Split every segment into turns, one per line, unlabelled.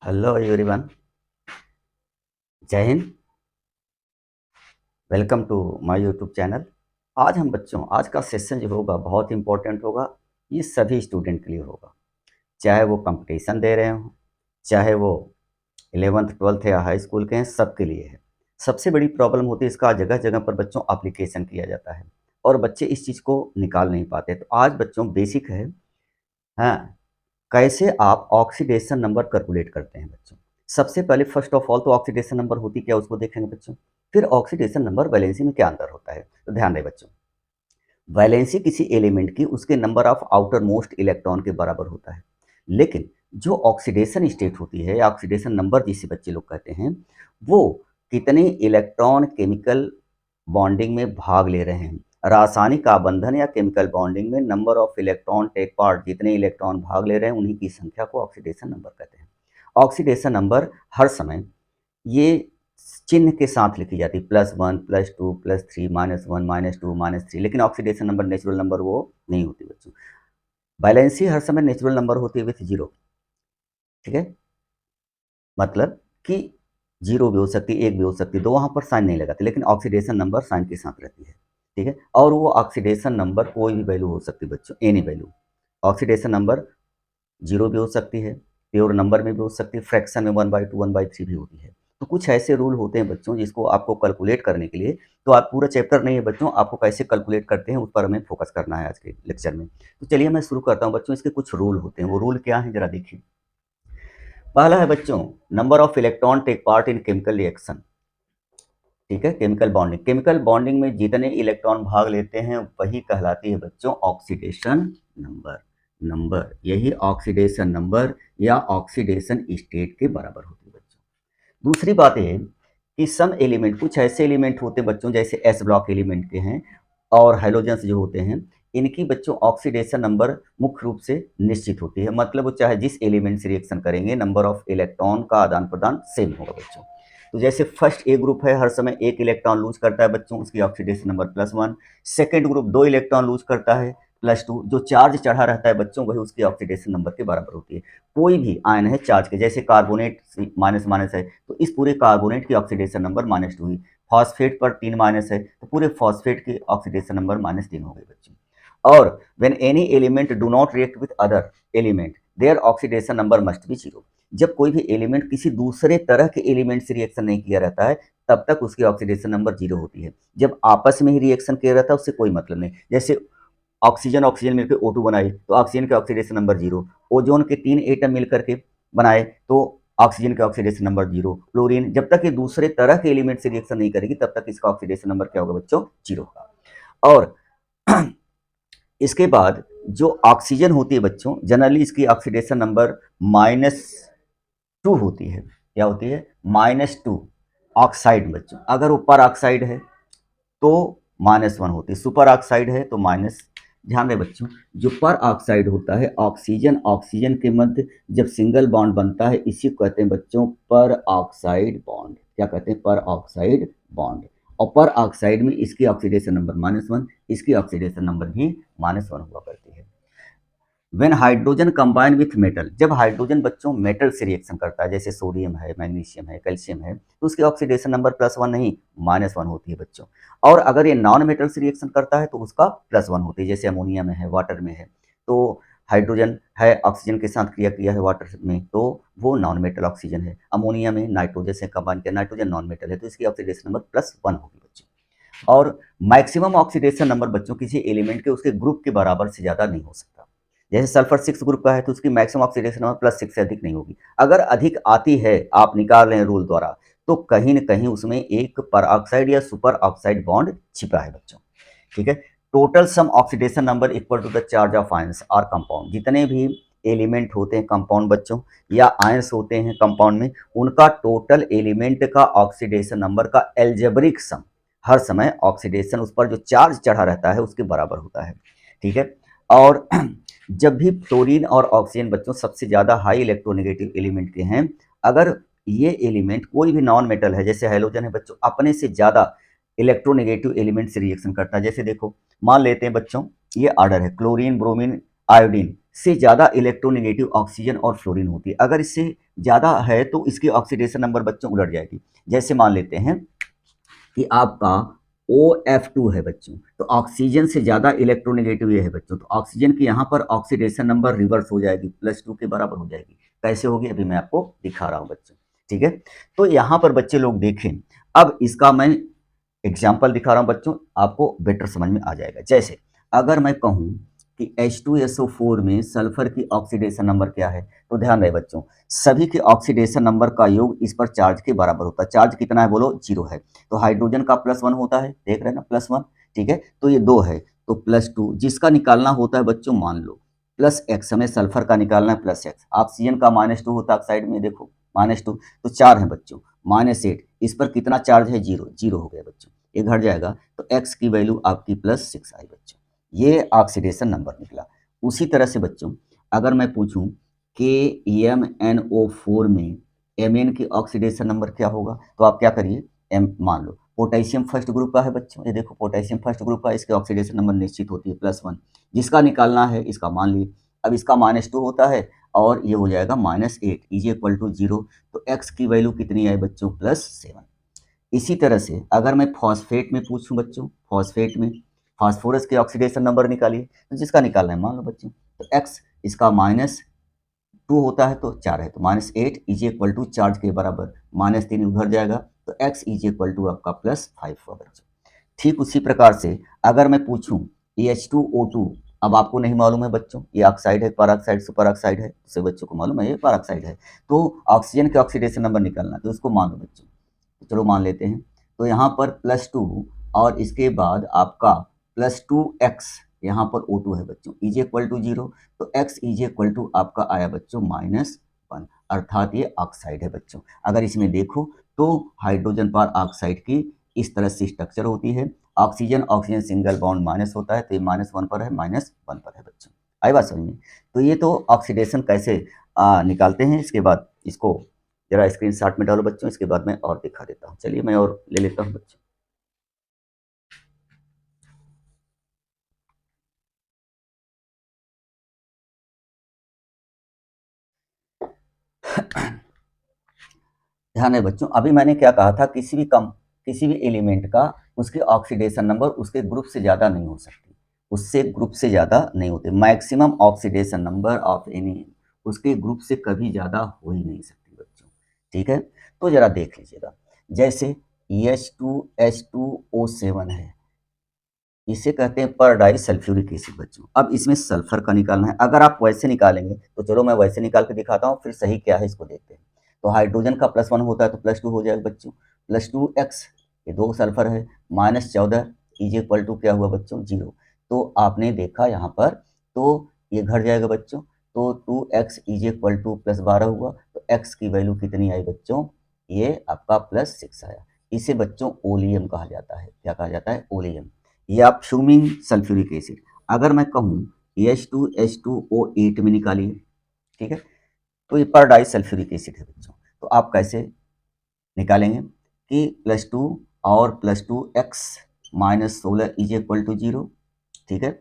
Hello everyone. जय हिंद। Welcome to my YouTube channel. आज हम बच्चों आज का सेशन जो होगा बहुत इंपॉर्टेंट होगा। ये सभी स्टूडेंट के लिए होगा, चाहे वो कंपटीशन दे रहे हों, चाहे वो 11th 12th या हाई स्कूल के हैं, सबके लिए है। सबसे बड़ी प्रॉब्लम होती है इसका, जगह जगह पर बच्चों एप्लीकेशन किया जाता है और बच्चे इस चीज़ को निकाल नहीं पाते। तो आज बच्चों बेसिक है, हाँ, कैसे आप ऑक्सीडेशन नंबर कैलकुलेट करते हैं बच्चों। सबसे पहले फर्स्ट ऑफ ऑल तो ऑक्सीडेशन नंबर होती क्या उसको देखेंगे बच्चों। फिर ऑक्सीडेशन नंबर वैलेंसी में क्या अंतर होता है, तो ध्यान दें बच्चों। वैलेंसी किसी एलिमेंट की उसके number of outer most electron के बराबर होता है, लेकिन जो ऑक्सीडेशन स्टेट होती है, ऑक्सीडेशन नंबर जिसे बच्चे लोग कहते हैं, वो कितने इलेक्ट्रॉन केमिकल बॉन्डिंग में भाग ले रहे हैं। रासायनिक आबंधन या केमिकल बॉन्डिंग में number of electron take part, जितने इलेक्ट्रॉन भाग ले रहे हैं उन्हीं की संख्या को ऑक्सीडेशन नंबर कहते हैं। ऑक्सीडेशन नंबर हर समय ये चिन्ह के साथ लिखी जाती है, +1 +2 +3 -1 -2 -3, लेकिन ऑक्सीडेशन नंबर नेचुरल नंबर वो नहीं होती बच्चों। वैलेंसी हर समय नेचुरल नंबर होती है विथ जीरो, ठीक है। मतलब कि जीरो भी हो सकती है, एक भी हो सकती है, तो वहाँ पर साइन नहीं लगाते, लेकिन ऑक्सीडेशन नंबर साइन के साथ रहती है, ठीक है। और वो ऑक्सीडेशन नंबर कोई भी वैल्यू हो सकती है बच्चों, any value. Oxidation number zero भी हो सकती है, प्योर नंबर में भी हो सकती है, फ्रैक्शन में 1/2 1/3 भी होती है। तो कुछ ऐसे रूल होते हैं बच्चों जिसको आपको कैलकुलेट करने के लिए, तो आप पूरा चैप्टर नहीं है बच्चों, आपको कैसे कैलकुलेट करते हैं उस पर हमें फोकस करना है आज के लेक्चर में। तो चलिए मैं शुरू करता हूँ बच्चों। इसके कुछ रूल होते हैं, वो रूल क्या है जरा देखिए। पहला है बच्चों, number of electron take part in chemical reaction, ठीक है। केमिकल बॉन्डिंग, केमिकल बॉन्डिंग में जितने इलेक्ट्रॉन भाग लेते हैं वही कहलाती है बच्चों ऑक्सीडेशन नंबर। नंबर यही ऑक्सीडेशन नंबर या ऑक्सीडेशन स्टेट के बराबर होती है बच्चों। दूसरी बात है कि सम एलिमेंट, कुछ ऐसे एलिमेंट होते हैं बच्चों जैसे एस ब्लॉक एलिमेंट के हैं और हाइड्रोजन्स जो होते हैं, इनकी बच्चों ऑक्सीडेशन नंबर मुख्य रूप से निश्चित होती है। मतलब वो चाहे जिस एलिमेंट से रिएक्शन करेंगे, नंबर ऑफ इलेक्ट्रॉन का आदान प्रदान सेम होगा बच्चों। तो जैसे फर्स्ट ए ग्रुप है, हर समय एक इलेक्ट्रॉन लूज करता है बच्चों, उसकी oxidation number +1। Second group 2 electron lose करता है, +2। जो चार्ज चढ़ा रहता है बच्चों वही उसकी ऑक्सीडेशन नंबर के बराबर होती है। कोई भी आयन है चार्ज के, जैसे कार्बोनेट माइनस माइनस है तो इस पूरे कार्बोनेट की ऑक्सीडेशन नंबर -2 ही। फॉस्फेट पर 3 माइनस है तो पूरे फॉस्फेट की ऑक्सीडेशन नंबर -3 हो गई बच्चों। और when any element do not react with other element, their oxidation number must be zero. जब कोई भी एलिमेंट किसी दूसरे तरह के एलिमेंट से रिएक्शन नहीं किया रहता है तब तक उसकी ऑक्सीडेशन नंबर जीरो होती है। जब आपस में ही रिएक्शन किया रहता है उससे कोई मतलब नहीं। जैसे ऑक्सीजन ऑक्सीजन मिलकर O2 बनाए तो ऑक्सीजन के ऑक्सीडेशन नंबर जीरो। ओजोन के 3 एटम मिलकर के बनाए तो ऑक्सीजन के ऑक्सीडेशन नंबर जीरो। क्लोरीन, जब तक ये दूसरे तरह के एलिमेंट से रिएक्शन नहीं करेगी तब तक इसका ऑक्सीडेशन नंबर क्या होगा बच्चों, जीरो होगा। और इसके बाद जो ऑक्सीजन होती है बच्चों, जनरली इसकी ऑक्सीडेशन नंबर -2 होती है। क्या होती है, -2। ऑक्साइड बच्चों, अगर वो पर ऑक्साइड है तो -1 होती है, सुपर ऑक्साइड है तो माइनस। ध्यान दें बच्चों, जो पर ऑक्साइड होता है, ऑक्सीजन ऑक्सीजन के मध्य जब सिंगल बॉन्ड बनता है इसी को कहते हैं बच्चों पर ऑक्साइड बॉन्ड। क्या कहते हैं, पर ऑक्साइड बॉन्ड। और पर ऑक्साइड में इसकी ऑक्सीडेशन नंबर -1, इसकी ऑक्सीडेशन नंबर भी -1 हुआ करती है। When hydrogen combine with metal, जब हाइड्रोजन बच्चों मेटल से रिएक्शन करता है, जैसे सोडियम है, मैग्नीशियम है, कैल्शियम है, तो उसकी ऑक्सीडेशन नंबर +1 नहीं -1 होती है बच्चों। और अगर ये नॉन मेटल से रिएक्शन करता है तो उसका +1 होती है, जैसे अमोनिया में है, वाटर में है। तो हाइड्रोजन है, ऑक्सीजन के साथ क्रिया किया है वाटर में तो वो नॉन मेटल ऑक्सीजन है। अमोनिया में नाइट्रोजन से कंबाइन किया, नाइट्रोजन नॉन मेटल है तो इसकी ऑक्सीडेशन नंबर +1 होगी बच्चों। और मैक्सिमम ऑक्सीडेशन नंबर बच्चों किसी एलिमेंट के उसके ग्रुप के बराबर से ज़्यादा नहीं हो सकता। जैसे सल्फर 6 ग्रुप का है तो उसकी मैक्सिमम ऑक्सीडेशन नंबर +6 से अधिक नहीं होगी। अगर अधिक आती है, आप निकाल रहे हैं रूल द्वारा, तो कहीं न कहीं उसमें एक पर ऑक्साइड या सुपर ऑक्साइड बॉन्ड छिपा है बच्चों, ठीक है। Total sum oxidation number equal to the charge of ions और कंपाउंड। जितने भी एलिमेंट होते हैं कंपाउंड बच्चों या आयंस होते हैं कंपाउंड में, उनका टोटल एलिमेंट का ऑक्सीडेशन नंबर का एल्जेब्रिक सम हर समय ऑक्सीडेशन उस पर जो चार्ज चढ़ा रहता है उसके बराबर होता है, ठीक है। और जब भी फ्लोरीन और ऑक्सीजन बच्चों सबसे ज़्यादा हाई इलेक्ट्रोनेगेटिव एलिमेंट के हैं, अगर ये एलिमेंट कोई भी नॉन मेटल है जैसे हैलोजन है बच्चों, अपने से ज़्यादा इलेक्ट्रोनेगेटिव एलिमेंट से रिएक्शन करता है। जैसे देखो, मान लेते हैं बच्चों ये ऑर्डर है क्लोरीन ब्रोमीन आयोडीन से ज़्यादा इलेक्ट्रोनेगेटिव ऑक्सीजन और फ्लोरीन होती है। अगर इससे ज़्यादा है तो इसकी ऑक्सीडेशन नंबर बच्चों उलट जाएगी। जैसे मान लेते हैं कि आपका OF2 है बच्चों, तो ऑक्सीजन से ज़्यादा इलेक्ट्रोनेगेटिव ये है बच्चों, तो ऑक्सीजन की यहाँ पर ऑक्सीडेशन नंबर रिवर्स हो जाएगी, +2 के बराबर हो जाएगी। कैसे होगी अभी मैं आपको दिखा रहा हूँ बच्चों, ठीक है। तो यहाँ पर बच्चे लोग देखें, अब इसका मैं एग्जाम्पल दिखा रहा हूँ बच्चों, आपको बेटर समझ में आ जाएगा। जैसे अगर मैं कहूँ कि H2SO4 में सल्फर की ऑक्सीडेशन नंबर क्या है, तो ध्यान रहे बच्चों, सभी के ऑक्सीडेशन नंबर का योग इस पर चार्ज के बराबर होता है। चार्ज कितना है बोलो, 0 है, तो हाइड्रोजन का +1 होता है, देख रहे हैं ना, +1, ठीक है। तो ये 2 है, तो +2 जिसका निकालना होता है बच्चों, मान लो +x, हमें सल्फर का निकालना है +x, ऑक्सीजन का -2 होता है ऑक्साइड में, देखो -2, तो 4 है बच्चों, -8, इस पर कितना चार्ज है, 0, 0 हो गया बच्चों, ये घट जाएगा, तो x की वैल्यू आपकी +6 आई बच्चों, ये ऑक्सीडेशन नंबर निकला। उसी तरह से बच्चों अगर मैं पूछूं KMnO4 में Mn की ऑक्सीडेशन नंबर क्या होगा, तो आप क्या करिए, M मान लो पोटेशियम फर्स्ट ग्रुप का है बच्चों, ये देखो पोटेशियम फर्स्ट ग्रुप का, इसकी ऑक्सीडेशन नंबर निश्चित होती है +1, जिसका निकालना है इसका मान ली, अब इसका -2 होता है और ये हो जाएगा -8, = 0, तो x की वैल्यू कितनी आई बच्चों, +7। इसी तरह से अगर मैं फॉस्फेट में पूछूं बच्चों, फॉस्फेट में फास्फोरस के ऑक्सीडेशन नंबर निकालिए, तो जिसका निकालना है मान लो बच्चों, तो x इसका -2 होता है तो 4 है, तो -8 = चार्ज के बराबर, -3 उधर जाएगा, तो x = आपका +5 हुआ बच्चों। ठीक उसी प्रकार से अगर मैं पूछूं H2O2, अब आपको नहीं मालूम है बच्चों, ये ऑक्साइड है, पर सुपर ऑक्साइड है, से बच्चों को मालूम है ये पर ऑक्साइड है, तो ऑक्सीजन के ऑक्सीडेशन नंबर निकालना है, तो उसको मान लो बच्चों, तो चलो मान लेते हैं, तो यहाँ पर +2 और इसके बाद आपका +2x, यहाँ पर O2 है बच्चों, = 0, तो x आपका आया बच्चों -1, अर्थात ये ऑक्साइड है बच्चों। अगर इसमें देखो तो हाइड्रोजन पर ऑक्साइड की इस तरह से स्ट्रक्चर होती है, oxygen oxygen single bond minus होता है, तो ये -1 पर है, -1 पर है बच्चों। आई बात समझ में? तो ये तो ऑक्सीडेशन कैसे निकालते हैं, इसके बाद इसको जरा स्क्रीनशॉट में डालो बच्चों, इसके बाद मैं और दिखा देता हूँ। चलिए मैं और ले लेता हूँ बच्चों। ध्यान है बच्चों, अभी मैंने क्या कहा था, किसी भी एलिमेंट का उसके ऑक्सीडेशन नंबर उसके ग्रुप से ज़्यादा नहीं हो सकती, उससे ग्रुप से ज़्यादा नहीं होते, maximum oxidation number of any उसके ग्रुप से कभी ज़्यादा हो ही नहीं सकती बच्चों, ठीक है। तो ज़रा देख लीजिएगा, जैसे H2H2O7 है, इसे कहते हैं पर डाई सल्फ्यूरिक एसिड बच्चों। अब इसमें सल्फर का निकालना है, अगर आप वैसे निकालेंगे तो चलो मैं वैसे निकाल के दिखाता हूँ, फिर सही क्या है इसको देखते हैं। तो हाइड्रोजन का +1 होता है तो +2 हो जाएगा बच्चों, +2x, ये 2 सल्फर है, -14 = क्या हुआ बच्चों, 0। तो आपने देखा यहाँ पर, तो ये घट जाएगा बच्चों, तो 2x = +12 हुआ, तो x की वैल्यू कितनी आई बच्चों, ये आपका +6 आया। इसे बच्चों ओलियम कहा जाता है, क्या कहा जाता है, ओलियम, या फ्यूमिंग सल्फ्यूरिक एसिड। अगर मैं कहूँ H2H2O8 में निकालिए, ठीक है, तो ये पर डाई सल्फ्यूरिक एसिड है बच्चों। तो आप कैसे निकालेंगे कि +2 और +2x -16 = 0, ठीक है।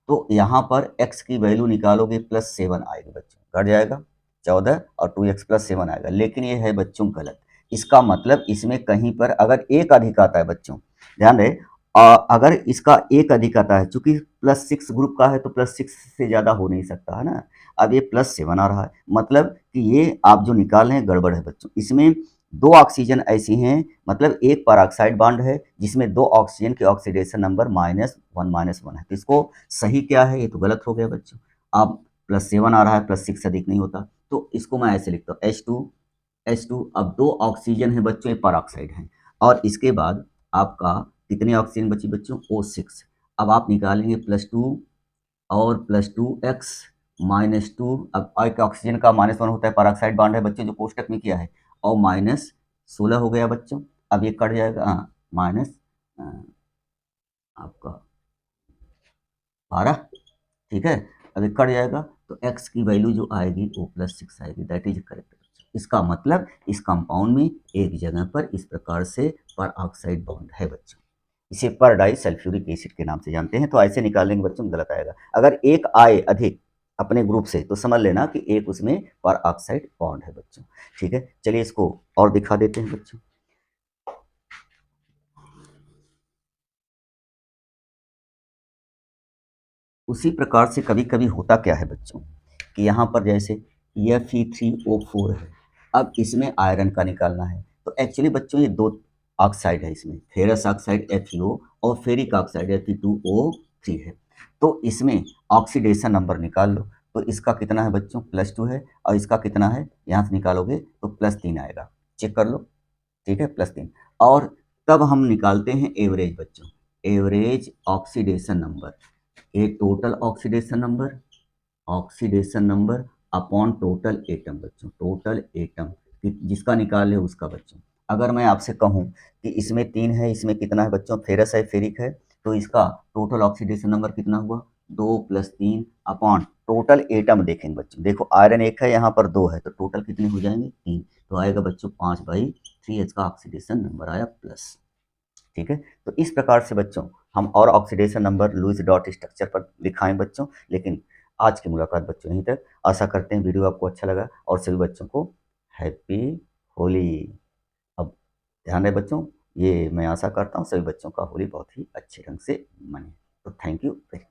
तो यहाँ पर x की वैल्यू निकालोगे +7 आएगी बच्चों, घट जाएगा 14 और 2x +7 आएगा, लेकिन ये है बच्चों गलत। इसका मतलब इसमें कहीं पर अगर एक अधिक आता है बच्चों, ध्यान रहे, अगर इसका एक अधिक आता है, चूंकि +6 ग्रुप का है तो +6 से ज़्यादा हो नहीं सकता है ना, अब ये +7 आ रहा है, मतलब कि ये आप जो निकाल रहे हैं गड़बड़ है बच्चों। इसमें 2 ऑक्सीजन ऐसी हैं, मतलब एक परऑक्साइड बॉन्ड है जिसमें 2 ऑक्सीजन के ऑक्सीडेशन नंबर -1 है, तो इसको सही क्या है, ये तो गलत हो गया बच्चों। अब +7 आ रहा है, +6 से अधिक नहीं होता, तो इसको मैं ऐसे लिखता हूँ H2, अब 2 ऑक्सीजन है बच्चों, ये परऑक्साइड है, और इसके बाद आपका कितनी ऑक्सीजन बची बच्चों, O6। अब आप निकालेंगे +2 और +2x -2, अब एक ऑक्सीजन का -1 होता है, परऑक्साइड बॉन्ड है बच्चों जो कोष्टक में किया है, और -16 हो गया बच्चों। अब ये कट जाएगा, माइनस आपका 12, ठीक है। अब ये कट जाएगा, तो x की वैल्यू जो आएगी वो +6 आएगी, दैट इज करेक्ट। इसका मतलब इस कंपाउंड में एक जगह पर इस प्रकार से पर ऑक्साइड बॉन्ड है बच्चों, इसे पर डाई सल्फ्यूरिक एसिड के नाम से जानते हैं। तो ऐसे निकालेंगे बच्चों, गलत आएगा। अगर एक आए अधिक अपने ग्रुप से, तो समझ लेना कि एक उसमें पर ऑक्साइड बॉन्ड है बच्चों। ठीक है, चलिए इसको और दिखा देते हैं बच्चों। उसी प्रकार से कभी कभी होता क्या है बच्चों कि यहाँ पर जैसे Fe3O4 है, अब इसमें आयरन का निकालना है, तो एक्चुअली बच्चों ये दो ऑक्साइड है, इसमें फेरस ऑक्साइड FeO और फेरिक ऑक्साइड Fe2O3 है। तो इसमें ऑक्सीडेशन नंबर निकाल लो, तो इसका कितना है बच्चों +2 है, और इसका कितना है यहाँ से निकालोगे तो +3 आएगा, चेक कर लो। ठीक है, +3। और तब हम निकालते हैं एवरेज बच्चों, एवरेज ऑक्सीडेशन नंबर, ये total oxidation number upon total atom बच्चों, टोटल एटम जिसका निकाले उसका बच्चों। अगर मैं आपसे कहूँ कि इसमें 3 है, इसमें कितना है बच्चों फेरस है फेरिक है, तो इसका टोटल ऑक्सीडेशन नंबर कितना हुआ 2 + 3 अपॉन टोटल एटम। देखेंगे बच्चों, देखो आयरन 1 है, यहाँ पर 2 है, तो टोटल कितने हो जाएंगे 3, तो आएगा बच्चों 5/3 इसका ऑक्सीडेशन नंबर आया प्लस। ठीक है, तो इस प्रकार से बच्चों हम और oxidation number Lewis dot structure पर दिखाएं बच्चों। लेकिन आज की मुलाकात बच्चों यहीं तक। आशा करते हैं वीडियो आपको अच्छा लगा और सभी बच्चों को हैप्पी होली। अब ध्यान रहे बच्चों, ये मैं आशा करता हूँ सभी बच्चों का होली बहुत ही अच्छे ढंग से मने। तो थैंक यू वेरी